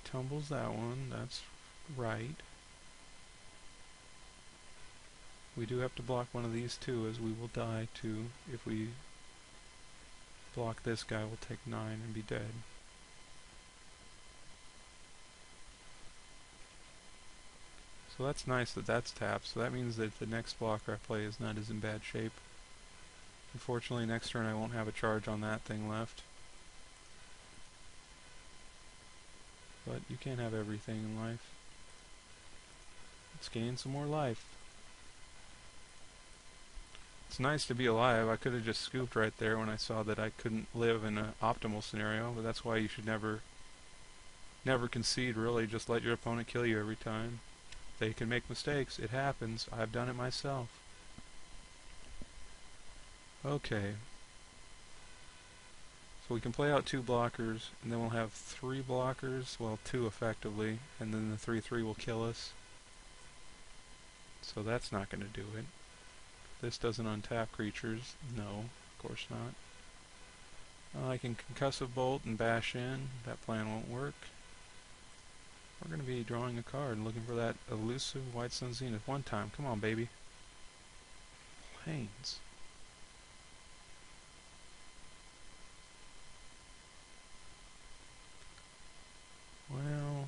He tumbles that one, that's right. We do have to block one of these too, as we will die too. If we block this guy, we'll take 9 and be dead. So that's nice that that's tapped, so that means that the next blocker I play is not as in bad shape. Unfortunately, next turn I won't have a charge on that thing left. But you can't have everything in life. Let's gain some more life. It's nice to be alive. I could have just scooped right there when I saw that I couldn't live in an optimal scenario, but that's why you should never concede, really. Just let your opponent kill you every time. They can make mistakes. It happens. I've done it myself. Okay. So we can play out 2 blockers, and then we'll have 3 blockers, well, 2 effectively, and then the 3/3 will kill us. So that's not going to do it. This doesn't untap creatures. No, of course not. I can concussive bolt and bash in. That plan won't work. We're going to be drawing a card and looking for that elusive White Sun Zenith one time. Come on, baby. Planes. Well,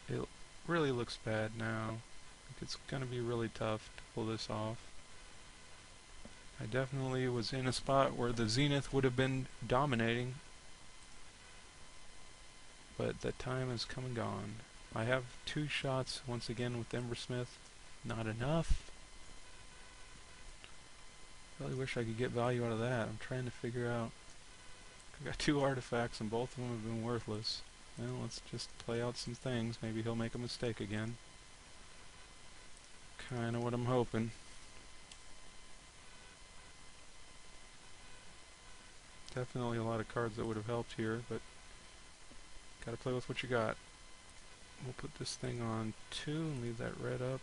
it really looks bad now. I think it's going to be really tough to pull this off. I definitely was in a spot where the Zenith would have been dominating, but that time has come and gone. I have 2 shots once again with Embersmith. Not enough. Really wish I could get value out of that. I'm trying to figure out. I've got 2 artifacts and both of them have been worthless. Well, let's just play out some things. Maybe he'll make a mistake again. Kinda what I'm hoping. Definitely a lot of cards that would have helped here, but gotta play with what you got. We'll put this thing on 2 and leave that red up.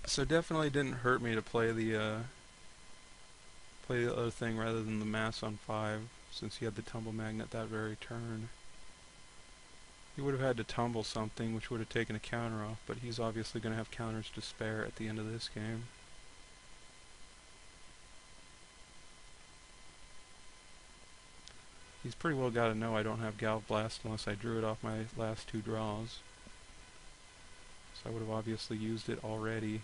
So definitely didn't hurt me to play the other thing rather than the mass on 5, since he had the tumble magnet that very turn. He would have had to tumble something, which would have taken a counter off, but he's obviously going to have counters to spare at the end of this game. He's pretty well got to know I don't have Galv Blast unless I drew it off my last 2 draws. So I would have obviously used it already.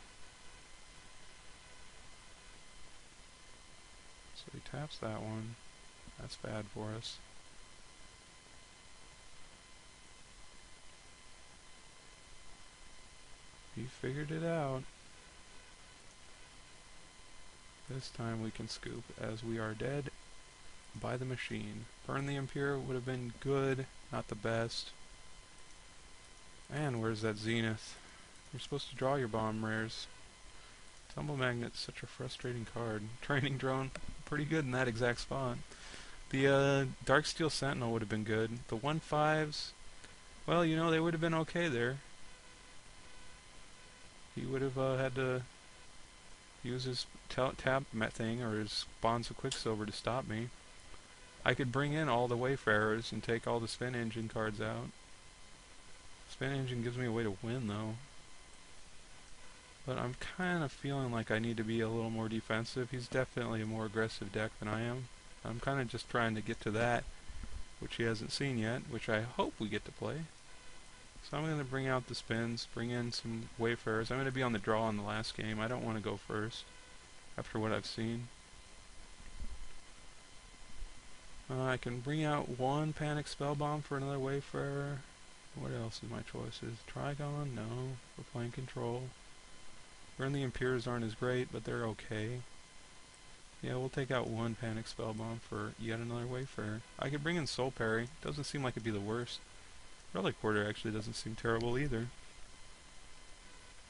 So he taps that one. That's bad for us. He figured it out. This time we can scoop, as we are dead by the machine. Burn the Imperial would have been good, not the best. And where's that Zenith? You're supposed to draw your bomb rares. Tumble Magnet's such a frustrating card. Training Drone, pretty good in that exact spot. The Darksteel Sentinel would have been good. The 1/5s, well, you know, they would have been okay there. He would have had to use his tap thing or his Bonds of Quicksilver to stop me. I could bring in all the Wayfarers and take all the Spin Engine cards out. Spin Engine gives me a way to win, though. But I'm kind of feeling like I need to be a little more defensive. He's definitely a more aggressive deck than I am. I'm kind of just trying to get to that, which he hasn't seen yet, which I hope we get to play. So I'm going to bring out the spins, bring in some Wayfarers. I'm going to be on the draw in the last game. I don't want to go first after what I've seen. I can bring out 1 Panic Spellbomb for another Wayfarer. What else is my choices? Trigon? No. We're playing control. Burn the Imperials aren't as great, but they're okay. Yeah, we'll take out 1 Panic Spellbomb for yet another Wayfarer. I could bring in Soul Parry. Doesn't seem like it'd be the worst. Relic Order actually doesn't seem terrible either. It'd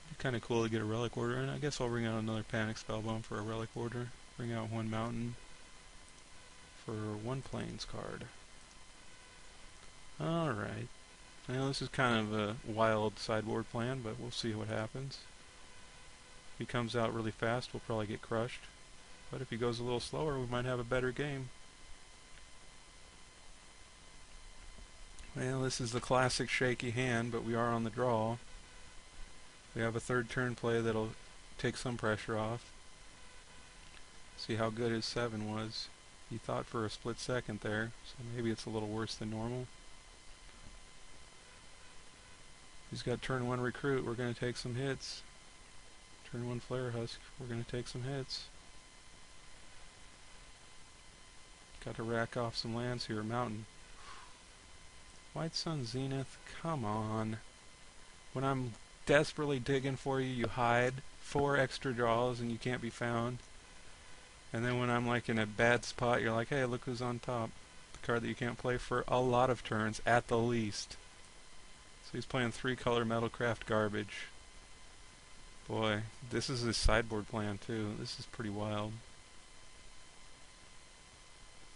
be kind of cool to get a Relic Order, and I guess I'll bring out another Panic Spellbomb for a Relic Order. Bring out 1 Mountain for 1 Plains card. Alright. I know this is kind of a wild sideboard plan, but we'll see what happens. If he comes out really fast, we'll probably get crushed. But if he goes a little slower, we might have a better game. Well, this is the classic shaky hand, but we are on the draw. We have a third turn play that'll take some pressure off. See how good his 7 was. He thought for a split second there, so maybe it's a little worse than normal. He's got turn 1 recruit, we're going to take some hits. Turn 1 flare husk, we're going to take some hits. Got to rack off some lands here. Mountain. White Sun Zenith, come on. When I'm desperately digging for you, you hide. 4 extra draws and you can't be found. And then when I'm like in a bad spot, you're like, hey, look who's on top. The card that you can't play for a lot of turns, at the least. So he's playing 3-color Metalcraft garbage. Boy, this is his sideboard plan too. This is pretty wild.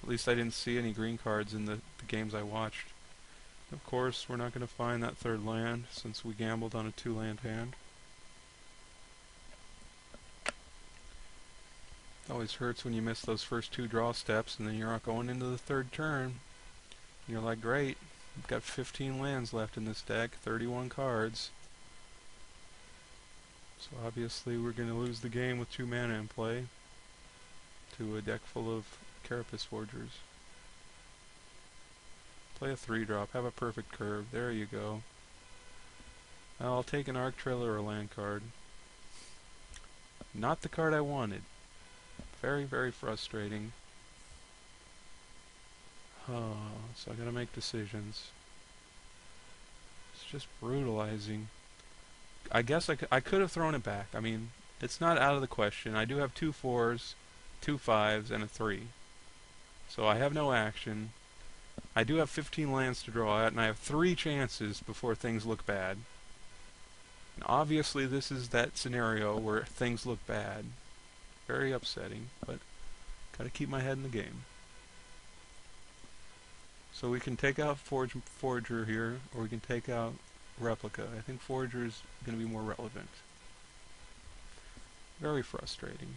At least I didn't see any green cards in the games I watched. Of course, we're not going to find that 3rd land since we gambled on a 2-land hand. It always hurts when you miss those first 2 draw steps and then you're not going into the 3rd turn. And you're like, great, I've got 15 lands left in this deck, 31 cards. So obviously we're going to lose the game with 2 mana in play to a deck full of Carapace Forgers. Play a 3-drop, have a perfect curve, there you go. I'll take an Arc Trailer or a land card. Not the card I wanted. Very, very frustrating. So I gotta make decisions. It's just brutalizing. I guess I could have thrown it back. I mean, it's not out of the question. I do have 2 4s, 2 5s, and a 3. So I have no action. I do have 15 lands to draw at, and I have 3 chances before things look bad. And obviously this is that scenario where things look bad. Very upsetting, but gotta keep my head in the game. So we can take out Forger here, or we can take out Replica. I think Forger is going to be more relevant. Very frustrating.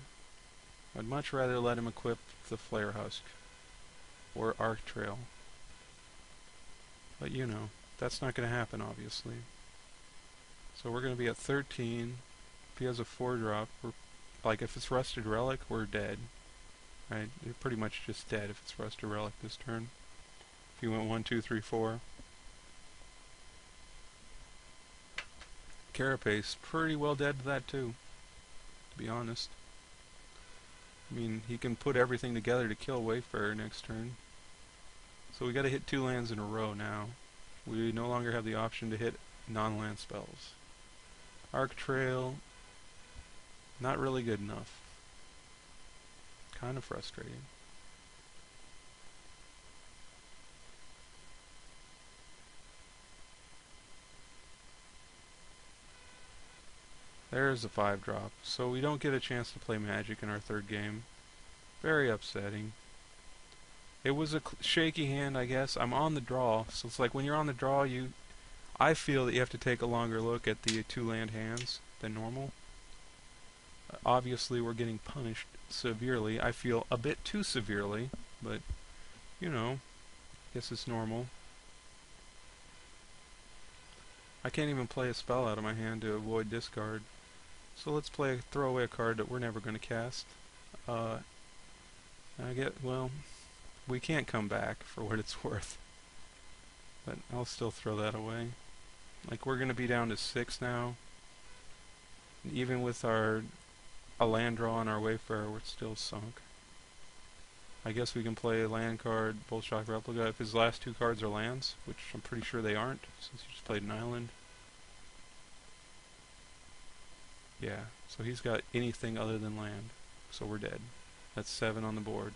I'd much rather let him equip the Flare Husk or Arc Trail. But you know, that's not going to happen obviously. So we're going to be at 13. If he has a 4-drop, like if it's Rusted Relic, we're dead. Right? You're pretty much just dead if it's Rusted Relic this turn. If you went 1, 2, 3, 4. Carapace, pretty well dead to that too, to be honest. I mean, he can put everything together to kill Wayfarer next turn. So we gotta hit 2 lands in a row now. We no longer have the option to hit non-land spells. Arc Trail, not really good enough. Kind of frustrating. There's a 5-drop, so we don't get a chance to play Magic in our 3rd game. Very upsetting. It was a shaky hand, I guess. I'm on the draw, so it's like when you're on the draw, I feel that you have to take a longer look at the 2-land hands than normal. Obviously, we're getting punished severely. I feel a bit too severely, but, you know, I guess it's normal. I can't even play a spell out of my hand to avoid discard. So let's throw away a card that we're never going to cast. Well, we can't come back for what it's worth. But I'll still throw that away. Like, we're going to be down to 6 now. Even with a land draw on our Wayfarer, we're still sunk. I guess we can play a land card, Bullshock Replica, if his last 2 cards are lands, which I'm pretty sure they aren't, since he just played an island. Yeah, so he's got anything other than land, so we're dead. That's 7 on the board.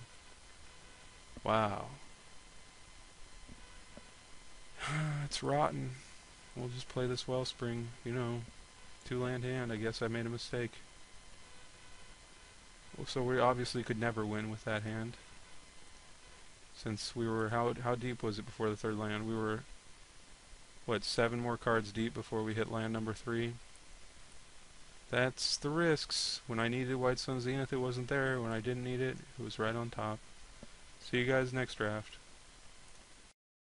Wow. It's rotten. We'll just play this Wellspring, you know, 2-land hand. I guess I made a mistake. So we obviously could never win with that hand. Since we were, how deep was it before the 3rd land? We were, what, 7 more cards deep before we hit land number 3? That's the risks. When I needed White Sun Zenith, it wasn't there. When I didn't need it, it was right on top. See you guys next draft.